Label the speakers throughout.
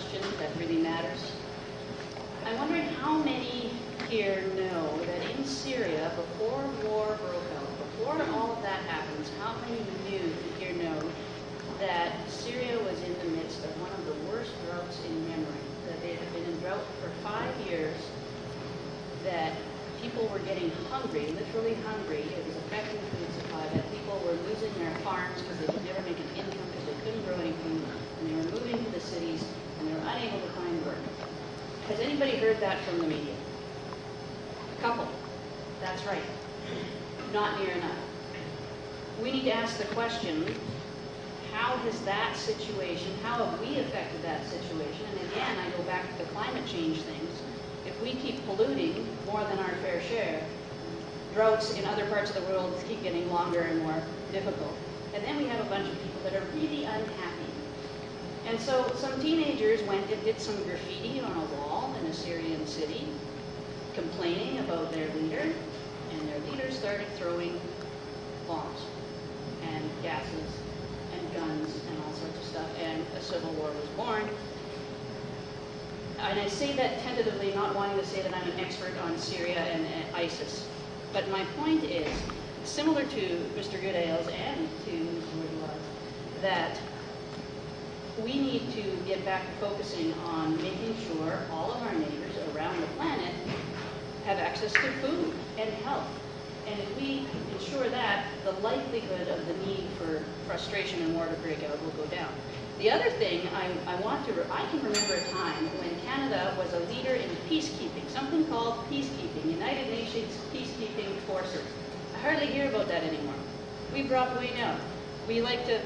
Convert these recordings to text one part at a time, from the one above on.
Speaker 1: question that really matters. I'm wondering how many here know that in Syria, before war broke out, before all of that happens, how many here know that Syria was in the midst of one of the worst droughts in memory, that they had been in drought for 5 years, that people were getting hungry, literally hungry. It was affecting the food supply, that people were losing their farms because they could never make an income because they couldn't grow anything, and they were moving to the cities, and they were unable to find work. Has anybody heard that from the media? A couple. That's right. Not near enough. We need to ask the question, how has that situation, how have we affected that situation? And again, I go back to the climate change things. If we keep polluting more than our fair share, droughts in other parts of the world keep getting longer and more difficult. And then we have a bunch of people that are really unhappy. And so some teenagers went and did some graffiti on a wall in a Syrian city, complaining about their leader, and their leader started throwing bombs and gases and guns and all sorts of stuff, and a civil war was born. And I say that tentatively, not wanting to say that I'm an expert on Syria and ISIS. But my point is, similar to Mr. Goodale's and to Mr. Woodward's, that we need to get back to focusing on making sure all of our neighbors around the planet have access to food and health. And if we ensure that, the likelihood of the need for frustration and war to break out will go down. The other thing I can remember a time when Canada was a leader in peacekeeping, something called peacekeeping, United Nations peacekeeping forces. I hardly hear about that anymore. We dropped way down. We like to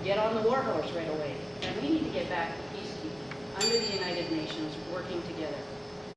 Speaker 1: get on the war horse right away. And we need to get back to peacekeeping under the United Nations, working